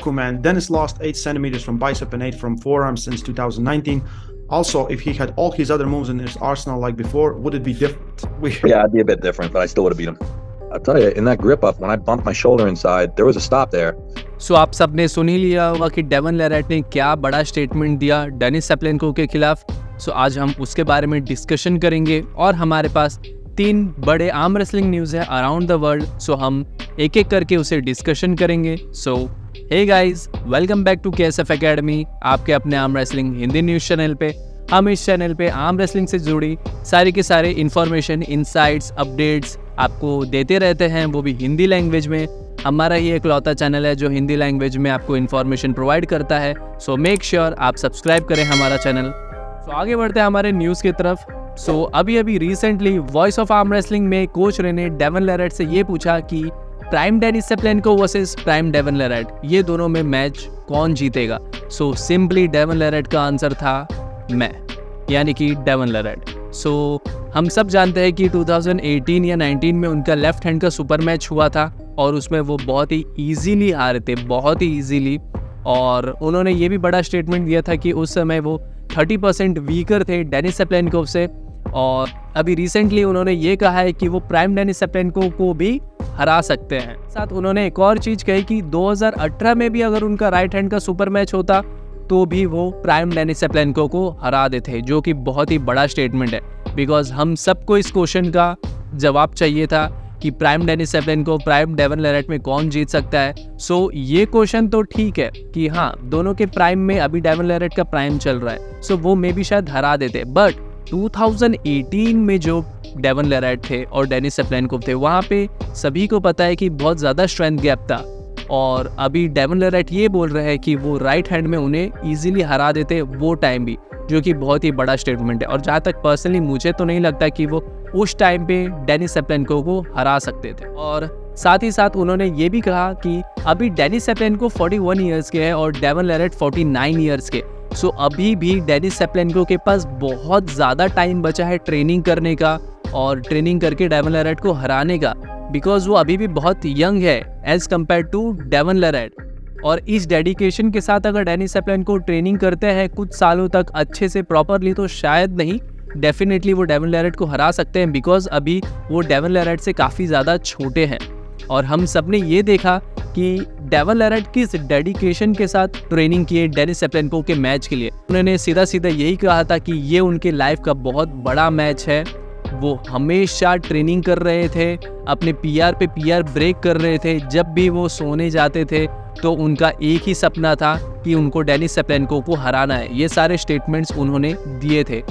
cool, man. Dennis lost 8 centimeters from bicep and 8 from forearm since 2019. Also, if he had all his other moves in his arsenal like before, would it be different? Yeah, it'd be a bit different, but I still would have beat him. I'll tell you, in that grip up, when I bumped my shoulder inside, there was a stop there. So आप सबने सुन ही लिया होगा कि Devon लेरेट ने क्या बड़ा statement दिया Dennis सेप्लेंको के खिलाफ. सो आज हम उसके बारे में डिस्कशन करेंगे और हमारे पास 3 बड़े आर्म रेसलिंग न्यूज़ है अराउंड द वर्ल्ड. सो हम एक एक करके उसे डिस्कशन करेंगे. So hey guys, welcome back to KSF academy, आपके अपने arm wrestling Hindi news channel पे. हम इस चैनल पे आर्म रेसलिंग से जुड़ी सारी के सारे इन्फॉर्मेशन, इनसाइट्स, अपडेट्स आपको देते रहते हैं, वो भी हिंदी लैंग्वेज में. हमारा ही एकलौता चैनल है जो हिंदी लैंग्वेज में आपको इन्फॉर्मेशन प्रोवाइड करता है. सो मेक श्योर आप सब्सक्राइब करें हमारा चैनल. सो आगे बढ़ते हैं हमारे न्यूज़ की तरफ. सो अभी recently voice of arm wrestling में कोच रे ने डेवन लेरेट से ये पूछा कि prime Denis Cyplenkov versus prime Devon Larratt, ये दोनों में मैच कौन जीतेगा. सो सिंपली डेवन लेरेट का आंसर था मैं, यानी कि डेवन लेरेट. सो हम सब जानते हैं कि 2018 या 19 में उनका लेफ्ट हैंड का सुपर मैच हुआ था और उसमें वो बहुत ही ईजीली हारे थे, बहुत ही ईजीली. और उन्होंने ये भी बड़ा स्टेटमेंट दिया था कि उस समय वो 30% वीकर थे डेनिस सेप्लेंको से. और अभी रिसेंटली उन्होंने ये कहा है कि वो प्राइम डेनिस सेप्लेंको को भी हरा सकते हैं. साथ उन्होंने एक और चीज़ कही कि 2018 में भी अगर उनका राइट हैंड का सुपर मैच होता तो भी वो प्राइम डेनिस सेप्लेंको को हरा देते, जो कि बहुत ही बड़ा स्टेटमेंट है. बिकॉज हम सबको इस क्वेश्चन का जवाब चाहिए था कि प्राइम डेनिस सेप्लेंको प्राइम डेवन लेरेट में कौन जीत सकता है. सो ये क्वेश्चन तो ठीक है कि हाँ, दोनों के प्राइम में अभी डेवन लेरेट का प्राइम चल रहा है, सो वो मे भी शायद हरा देते. बट 2018 में जो डेवन लेरेट थे और डेनिस सेप्लेंको थे, वहाँ पे सभी को पता है कि बहुत ज़्यादा स्ट्रेंथ गैप था. और अभी डेवन लेरेट ये बोल रहे हैं कि वो राइट हैंड में उन्हें ईजिली हरा देते वो टाइम भी, जो कि बहुत ही बड़ा स्टेटमेंट है. और जहाँ तक पर्सनली मुझे तो नहीं लगता कि वो उस टाइम पे डेनिस सेप्लेंको को हरा सकते थे. और साथ ही साथ उन्होंने ये भी कहा कि अभी डेनिस सेप्लेंको 41 ईयर्स के हैं और डेवन लेरेट 49 ईयर्स के. सो अभी भी डेनिस सेप्लेंको के पास बहुत ज़्यादा टाइम बचा है ट्रेनिंग करने का और ट्रेनिंग करके डेवन लेरेट को हराने का, बिकॉज वो अभी भी बहुत यंग है एज कम्पेयर टू डेवन लेरेट. और इस डेडिकेशन के साथ अगर डेनिस सेप्लेंको ट्रेनिंग करते हैं कुछ सालों तक अच्छे से प्रॉपरली, तो शायद नहीं, डेफिनेटली वो डेवन लेरेट को हरा सकते हैं. बिकॉज अभी वो डेवन लेरेट से काफ़ी ज़्यादा छोटे हैं. और हम सब ने ये देखा कि डेवन लेरेट किस डेडिकेशन के साथ ट्रेनिंग किए डेनिस सेप्लेंको के मैच के लिए. उन्होंने सीधा यही कहा था कि ये उनके लाइफ का बहुत बड़ा मैच है. वो हमेशा ट्रेनिंग कर रहे थे, अपने PR पे PR ब्रेक कर रहे थे. जब भी वो सोने जाते थे तो उनका एक ही सपना था कि उनको डेनिस सेप्लेंको को हराना है. ये सारे स्टेटमेंट्स उन्होंने दिए थे.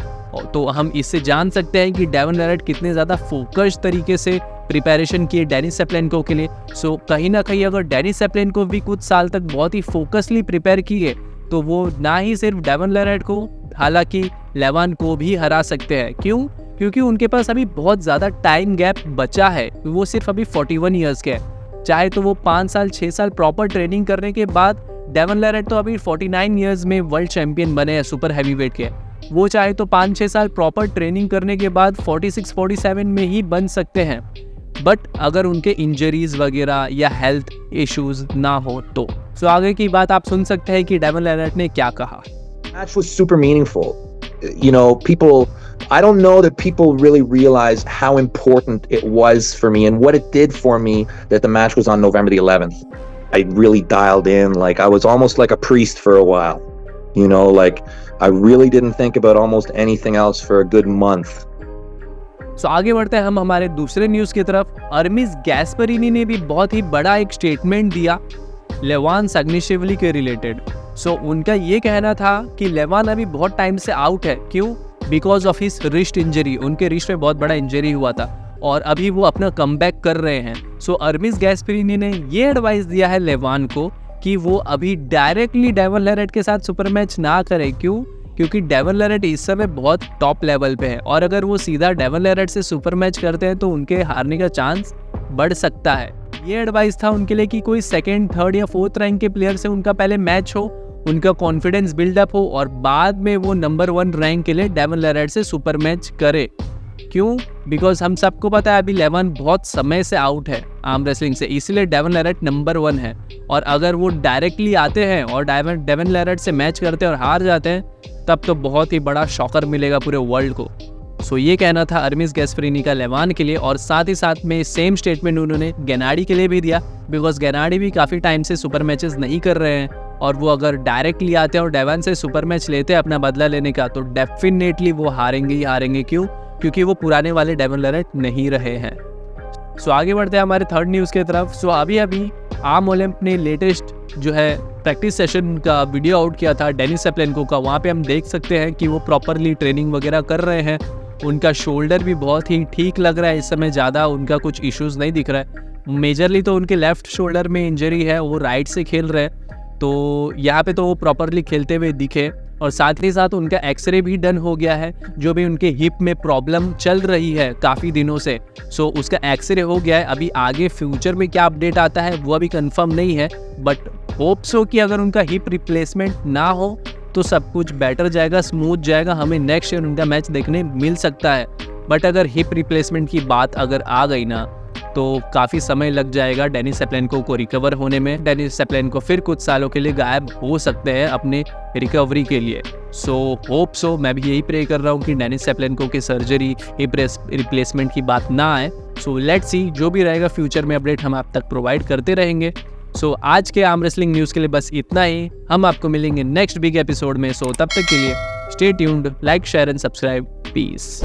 तो हम इससे जान सकते हैं कि डेवन लेरेट कितने ज़्यादा फोकस्ड तरीके से प्रिपरेशन किए डेनिस सेप्लेंको के लिए. सो कहीं ना कहीं अगर डेनिस सेप्लेंको भी कुछ साल तक बहुत ही फोकसली प्रिपेयर किए तो वो ना ही सिर्फ डेवन लेरेट को, हालांकि लेवान को भी हरा सकते हैं. क्यों? क्योंकि उनके पास अभी बहुत ज़्यादा टाइम गैप बचा है. वो सिर्फ अभी 41 ईयर्स के हैं. चाहे तो वो 5 साल 6 साल प्रॉपर ट्रेनिंग करने के बाद, डेवन लेरेट तो अभी 49 ईयर्स में वर्ल्ड चैंपियन बने हैं सुपर हैवीवेट के. वो चाहे तो 5-6 साल प्रॉपर ट्रेनिंग करने के बाद 46-47 में ही बन सकते हैं. बट अगर उनके इंजरीज वगैरह या हेल्थ इश्यूज ना हो तो. सो आगे की बात आप सुन सकते हैं कि डेवन लेरेट ने क्या कहा. Match was super meaningful. You know, I don't know that people really realize how important it was for me and what it did for me that the match was on November the 11th. I really dialed in, like I was almost like a priest for a while. You know, like I really didn't think about almost anything else for a good month. So आगे बढ़ते हैं हम हमारे दूसरे news की तरफ. अर्मिस गैस्परिनी ने भी बहुत ही बड़ा एक स्टेटमेंट दिया लेवान साग्निशेवली के रिलेटेड. सो उनका ये कहना था कि लेवान अभी बहुत टाइम से आउट है. क्यों? Because of his wrist injury. उनके रिस्ट में बहुत बड़ा इंजरी हुआ था और अभी वो अपना कमबैक कर रहे हैं. सो अर्मिस गैस्परिनी ने ये एडवाइस दिया है लेवान को कि वो अभी डायरेक्टली डेवन लेरेट के साथ सुपर मैच ना करे. क्यों? क्योंकि डेवन लेरेट इस समय बहुत टॉप लेवल पे है और अगर वो सीधा डेवन लेरेट से सुपर मैच करते हैं तो उनके हारने का चांस बढ़ सकता है. ये एडवाइस था उनके लिए कि कोई 2nd, 3rd या 4th रैंक के प्लेयर से उनका पहले मैच हो, उनका कॉन्फिडेंस बिल्डअप हो और बाद में वो नंबर 1 रैंक के लिए डेवन लेरेट से सुपर मैच करे. क्यों? बिकॉज हम सबको पता है अभी लेवन बहुत समय से आउट है आर्म रेसलिंग से, इसलिए डेवन लेरेट नंबर 1 है। और अगर वो डायरेक्टली आते हैं और डेवन लेरेट से मैच करते हैं और हार जाते हैं, तब तो बहुत ही बड़ा शॉकर मिलेगा पूरे वर्ल्ड को। सो ये कहना था अर्मिस गैस्परिनी का लेवान के लिए, और साथ ही साथ में सेम स्टेटमेंट उन्होंने गेनाडी के लिए भी दिया, बिकॉज गेनाडी भी काफ़ी टाइम से सुपर मैचेस नहीं कर रहे हैं, और वो अगर डायरेक्टली आते हैं और डेवन से सुपर मैच लेते हैं अपना बदला लेने का, तो डेफिनेटली वो हारेंगे ही हारेंगे। क्यों? क्योंकि वो पुराने वाले डेवन लेरेट नहीं रहे हैं। सो आगे बढ़ते हैं हमारे थर्ड न्यूज़ की तरफ। सो अभी आर्म ओलंप ने लेटेस्ट जो है प्रैक्टिस सेशन का वीडियो आउट किया था डेनिस सेप्लेन्को का। वहाँ पे हम देख सकते हैं कि वो प्रॉपरली ट्रेनिंग वगैरह कर रहे हैं। उनका शोल्डर भी बहुत ही ठीक लग रहा है इस समय, ज़्यादा उनका कुछ इश्यूज़ नहीं दिख रहा है। मेजरली तो उनके लेफ्ट शोल्डर में इंजरी है, वो राइट से खेल रहे हैं, तो यहाँ पे तो वो प्रॉपरली खेलते हुए दिखे। और साथ ही साथ उनका एक्सरे भी डन हो गया है, जो भी उनके हिप में प्रॉब्लम चल रही है काफ़ी दिनों से, सो उसका एक्सरे हो गया है। अभी आगे फ्यूचर में क्या अपडेट आता है वो अभी कंफर्म नहीं है, बट होप सो कि अगर उनका हिप रिप्लेसमेंट ना हो तो सब कुछ बेटर जाएगा, स्मूथ जाएगा, हमें नेक्स्ट ईयर उनका मैच देखने मिल सकता है। बट अगर हिप रिप्लेसमेंट की बात अगर आ गई ना, तो काफ़ी समय लग जाएगा डेनिस सेप्लेन्को को रिकवर होने में। डेनिस सेप्लेन्को फिर कुछ सालों के लिए गायब हो सकते हैं अपने रिकवरी के लिए। सो होप सो, मैं भी यही प्रे कर रहा हूँ कि डेनिस सेप्लेन्को की सर्जरी हिप रिप्लेसमेंट की बात ना आए। सो लेट्स सी, जो भी रहेगा फ्यूचर में अपडेट हम आप तक प्रोवाइड करते रहेंगे। सो आज के आर्म रेसलिंग न्यूज़ के लिए बस इतना ही। हम आपको मिलेंगे नेक्स्ट बिग एपिसोड में। सो तब तक के लिए stay tuned, like share and subscribe. Piece.